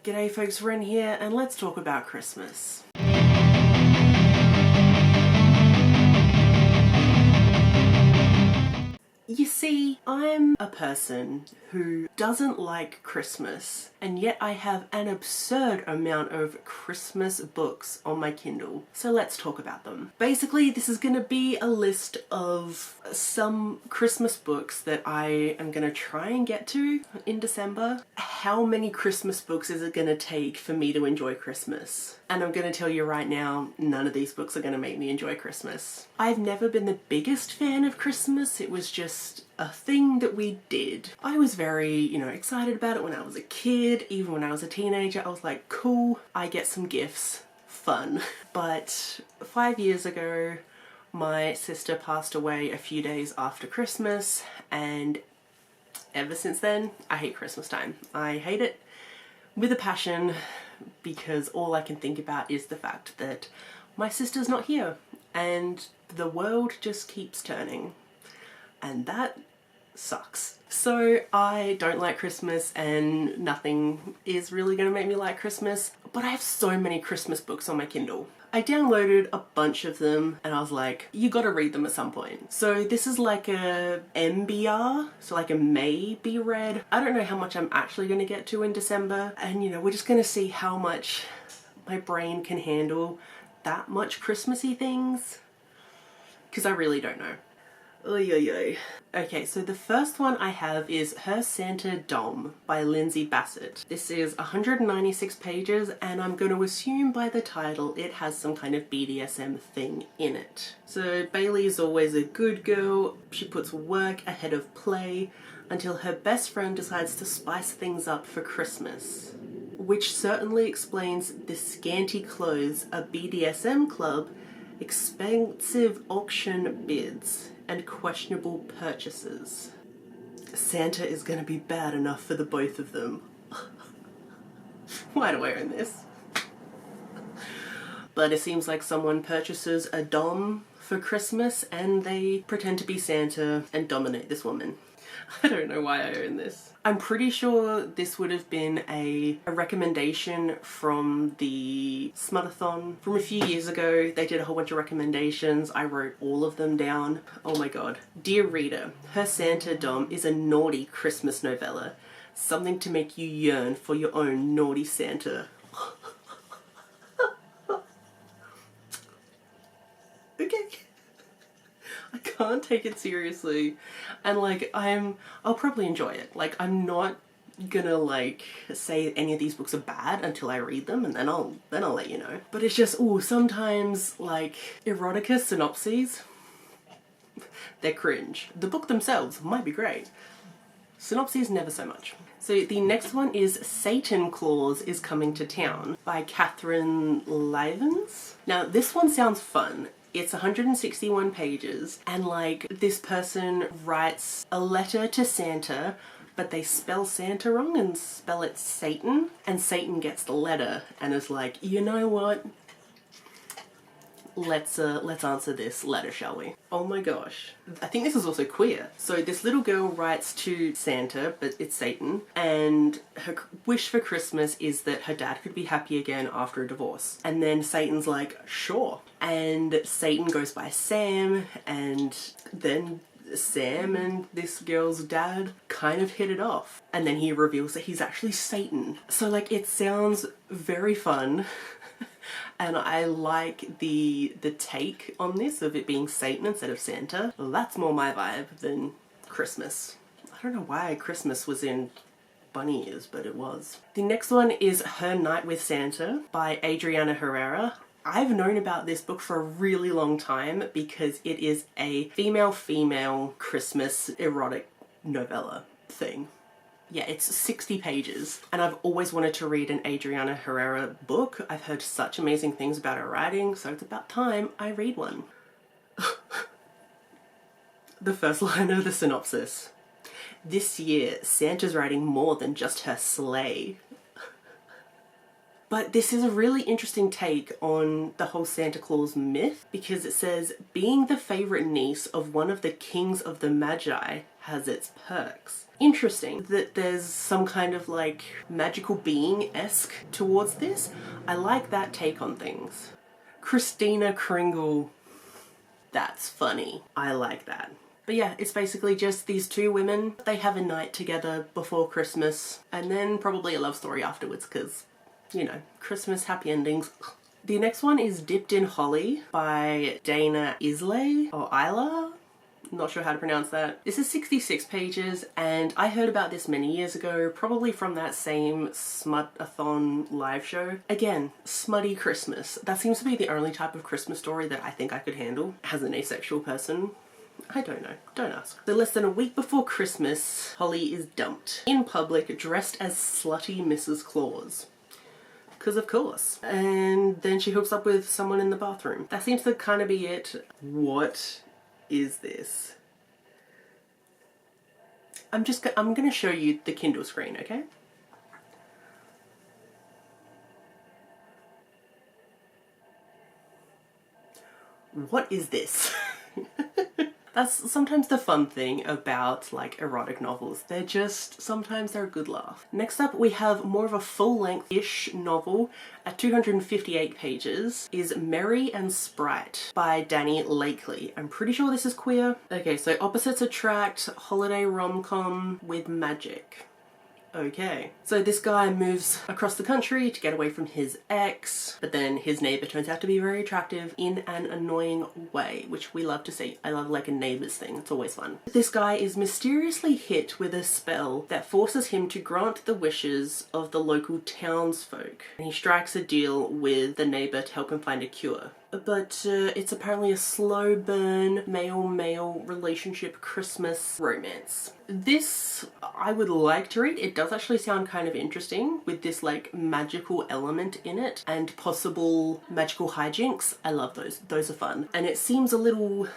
G'day folks, Wren here, and let's talk about Christmas. You see, I'm a person who doesn't like Christmas, and yet I have an absurd amount of Christmas books on my Kindle. So let's talk about them. Basically, this is going to be a list of some Christmas books that I am going to try and get to in December. How many Christmas books is it going to take for me to enjoy Christmas? And I'm going to tell you right now, none of these books are going to make me enjoy Christmas. I've never been the biggest fan of Christmas. It was just a thing that we did. I was very, excited about it when I was a kid. Even when I was a teenager, I was like, cool, I get some gifts. Fun. But 5 years ago, my sister passed away a few days after Christmas, and ever since then, I hate Christmas time. I hate it with a passion because all I can think about is the fact that my sister's not here and the world just keeps turning, and that sucks. So I don't like Christmas and nothing is really going to make me like Christmas, but I have so many Christmas books on my Kindle. I downloaded a bunch of them and I was like, you gotta read them at some point. So this is like a MBR, so like a may be read. I don't know how much I'm actually gonna get to in December, and we're just gonna see how much my brain can handle that much Christmassy things, because I really don't know. Oy, oy, oy. Okay, so the first one I have is Her Santa Dom by Lindsay Bassett. This is 196 pages, and I'm going to assume by the title it has some kind of BDSM thing in it. So Bailey is always a good girl. She puts work ahead of play until her best friend decides to spice things up for Christmas, which certainly explains the scanty clothes, a BDSM club, expensive auction bids, and questionable purchases. Santa is going to be bad enough for the both of them. Why do I own this? But it seems like someone purchases a dom for Christmas and they pretend to be Santa and dominate this woman. I don't know why I own this. I'm pretty sure this would have been a recommendation from the Smuttathon from a few years ago. They did a whole bunch of recommendations. I wrote all of them down. Oh my god. Dear reader, Her Santa Dom is a naughty Christmas novella. Something to make you yearn for your own naughty Santa. Okay. I can't take it seriously, and I'll probably enjoy it. I'm not gonna say any of these books are bad until I read them, and then I'll let you know. But it's just, sometimes erotica synopses, they're cringe. The book themselves might be great. Synopses, never so much. So the next one is Satan Claus is Coming to Town by Catherine Livens. Now this one sounds fun. It's 161 pages, and this person writes a letter to Santa, but they spell Santa wrong and spell it Satan, and Satan gets the letter and is like, you know what? Let's answer this letter, shall we? Oh my gosh. I think this is also queer. So this little girl writes to Santa, but it's Satan, and her wish for Christmas is that her dad could be happy again after a divorce. And then Satan's like, sure. And Satan goes by Sam, and then Sam and this girl's dad kind of hit it off. And then he reveals that he's actually Satan. So it sounds very fun. And I like the take on this of it being Satan instead of Santa. That's more my vibe than Christmas. I don't know why Christmas was in bunny ears, but it was. The next one is Her Night with Santa by Adriana Herrera. I've known about this book for a really long time because it is a female-female Christmas erotic novella thing. Yeah, it's 60 pages, and I've always wanted to read an Adriana Herrera book. I've heard such amazing things about her writing, so it's about time I read one. The first line of the synopsis. This year, Santa's riding more than just her sleigh. But this is a really interesting take on the whole Santa Claus myth, because it says, being the favorite niece of one of the kings of the Magi has its perks. Interesting that there's some kind of like magical being-esque towards this. I like that take on things. Christina Kringle. That's funny. I like that. But yeah, it's basically just these two women. They have a night together before Christmas, and then probably a love story afterwards, because, you know, Christmas happy endings. The next one is Dipped in Holly by Dana Islay, or Isla. Not sure how to pronounce that. This is 66 pages, and I heard about this many years ago, probably from that same Smut-a-thon live show. Again, smutty Christmas. That seems to be the only type of Christmas story that I think I could handle as an asexual person. I don't know. Don't ask. So less than a week before Christmas, Holly is dumped in public dressed as slutty Mrs. Claus. Because of course. And then she hooks up with someone in the bathroom. That seems to kind of be it. What is this? I'm gonna show you the Kindle screen, okay? What is this? That's sometimes the fun thing about like erotic novels. Sometimes they're a good laugh. Next up we have more of a full-length-ish novel at 258 pages is Merry and Sprite by Danny Lakely. I'm pretty sure this is queer. Okay, so opposites attract, holiday rom-com with magic. Okay. So this guy moves across the country to get away from his ex, but then his neighbor turns out to be very attractive in an annoying way, which we love to see. I love like a neighbor's thing. It's always fun. This guy is mysteriously hit with a spell that forces him to grant the wishes of the local townsfolk. And he strikes a deal with the neighbor to help him find a cure. But it's apparently a slow burn, male-male relationship Christmas romance. This I would like to read. It does actually sound kind of interesting with this like magical element in it and possible magical hijinks. I love those. Those are fun. And it seems a little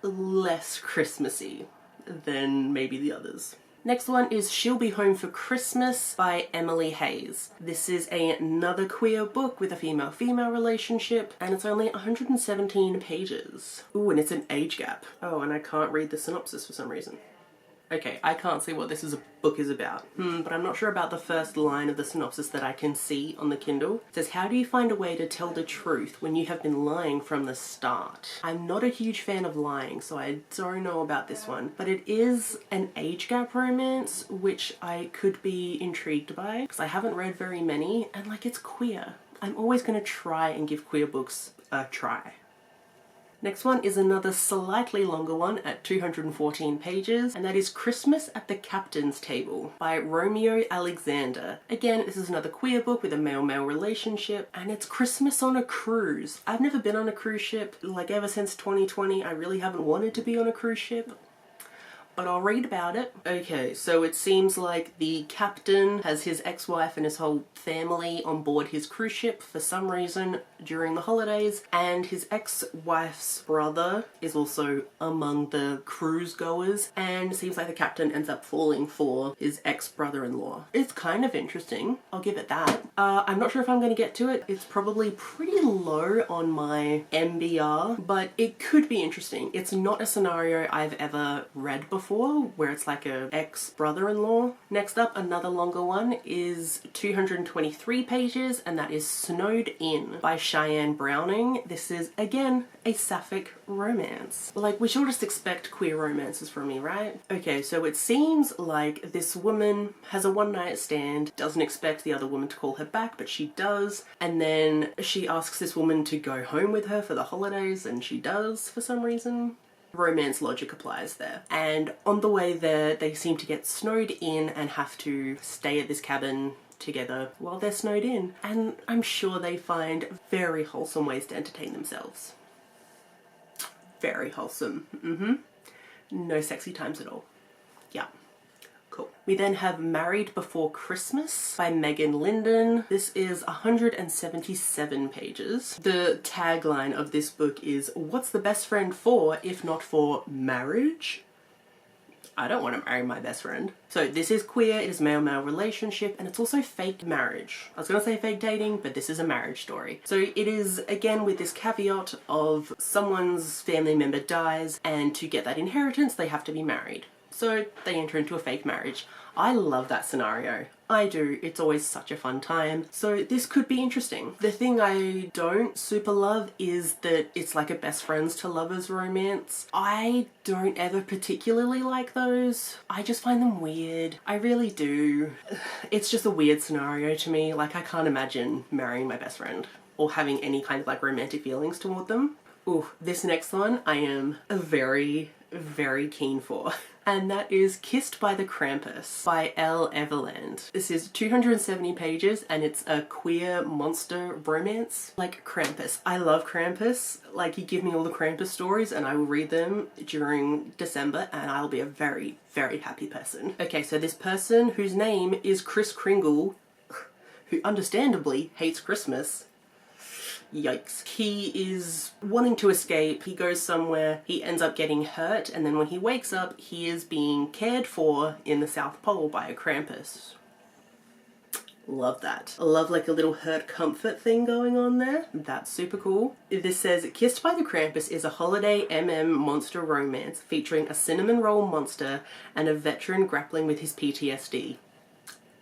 less Christmassy than maybe the others. Next one is She'll Be Home for Christmas by Emily Hayes. This is another queer book with a female-female relationship, and it's only 117 pages. Ooh, and it's an age gap. Oh, and I can't read the synopsis for some reason. Okay, I can't see what this book is about. But I'm not sure about the first line of the synopsis that I can see on the Kindle. It says, how do you find a way to tell the truth when you have been lying from the start? I'm not a huge fan of lying, so I don't know about this one. But it is an age gap romance, which I could be intrigued by, because I haven't read very many, and like it's queer. I'm always going to try and give queer books a try. Next one is another slightly longer one at 214 pages, and that is Christmas at the Captain's Table by Romeo Alexander. Again, this is another queer book with a male-male relationship, and it's Christmas on a cruise. I've never been on a cruise ship. Like ever since 2020, I really haven't wanted to be on a cruise ship. But I'll read about it. Okay, so it seems like the captain has his ex-wife and his whole family on board his cruise ship for some reason during the holidays, and his ex-wife's brother is also among the cruise goers, and it seems like the captain ends up falling for his ex-brother-in-law. It's kind of interesting, I'll give it that. I'm not sure if I'm going to get to it. It's probably pretty low on my MBR, but it could be interesting. It's not a scenario I've ever read before, where it's like a ex-brother-in-law. Next up, another longer one is 223 pages, and that is Snowed In by Cheyenne Browning. This is, again, a sapphic romance. Like, we should just expect queer romances from me, right? Okay, so it seems like this woman has a one-night stand, doesn't expect the other woman to call her back, but she does, and then she asks this woman to go home with her for the holidays, and she does for some reason. Romance logic applies there. And on the way there, they seem to get snowed in and have to stay at this cabin together while they're snowed in. And I'm sure they find very wholesome ways to entertain themselves. Very wholesome. No sexy times at all. Yeah. Cool. We then have Married Before Christmas by Megan Linden. This is 177 pages. The tagline of this book is, what's the best friend for if not for marriage? I don't want to marry my best friend. So this is queer, it is male-male relationship, and it's also fake marriage. I was gonna say fake dating, but this is a marriage story. So it is, again, with this caveat of someone's family member dies, and to get that inheritance, they have to be married. So they enter into a fake marriage. I love that scenario. I do. It's always such a fun time. So this could be interesting. The thing I don't super love is that it's like a best friends to lovers romance. I don't ever particularly like those. I just find them weird. I really do. It's just a weird scenario to me. Like, I can't imagine marrying my best friend or having any kind of like romantic feelings toward them. Ooh, this next one I am very, very keen for. And that is Kissed by the Krampus by L. Everland. This is 270 pages and it's a queer monster romance like Krampus. I love Krampus. Like, you give me all the Krampus stories and I will read them during December and I'll be a very, very happy person. Okay, so this person whose name is Kris Kringle, who understandably hates Christmas. Yikes. He is wanting to escape, he goes somewhere, he ends up getting hurt, and then when he wakes up, he is being cared for in the South Pole by a Krampus. Love that. I love like a little hurt comfort thing going on there. That's super cool. This says, Kissed by the Krampus is a holiday monster romance featuring a cinnamon roll monster and a veteran grappling with his PTSD.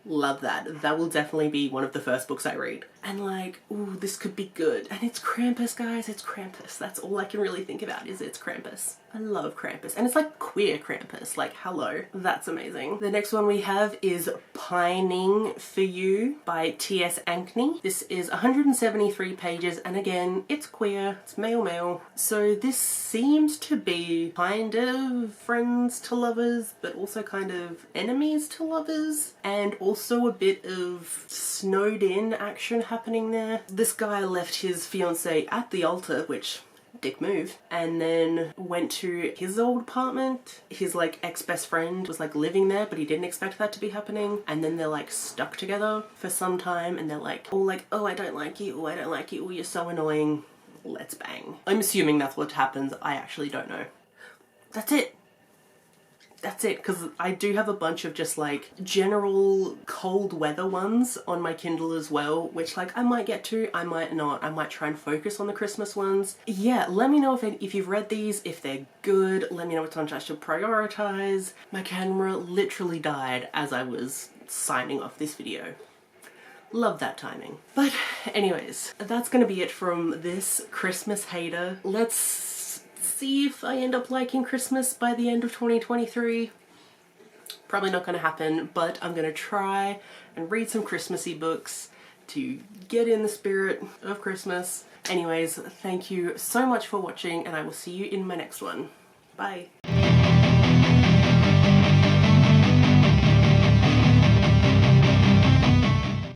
Love that. That will definitely be one of the first books I read. And like, ooh, this could be good. And it's Krampus, guys. It's Krampus. That's all I can really think about is it's Krampus. I love Krampus. And it's like queer Krampus. Like, hello. That's amazing. The next one we have is Pining for You by T.S. Ankney. This is 173 pages. And again, it's queer. It's male. So this seems to be kind of friends to lovers, but also kind of enemies to lovers. And also a bit of snowed in action happening there. This guy left his fiancée at the altar, which, dick move, and then went to his old apartment. His like ex-best friend was like living there, but he didn't expect that to be happening. And then they're like stuck together for some time and they're like, oh, I don't like you, oh, I don't like you, oh, you're so annoying, let's bang. I'm assuming that's what happens. I actually don't know. That's it. That's it, because I do have a bunch of just like general cold weather ones on my Kindle as well, which like I might get to, I might not. I might try and focus on the Christmas ones. Yeah, let me know if you've read these, if they're good. Let me know which ones I should prioritize. My camera literally died as I was signing off this video. Love that timing. But anyways, that's gonna be it from this Christmas hater. Let's see if I end up liking Christmas by the end of 2023. Probably not going to happen, but I'm going to try and read some Christmassy books to get in the spirit of Christmas. Anyways, thank you so much for watching and I will see you in my next one. Bye.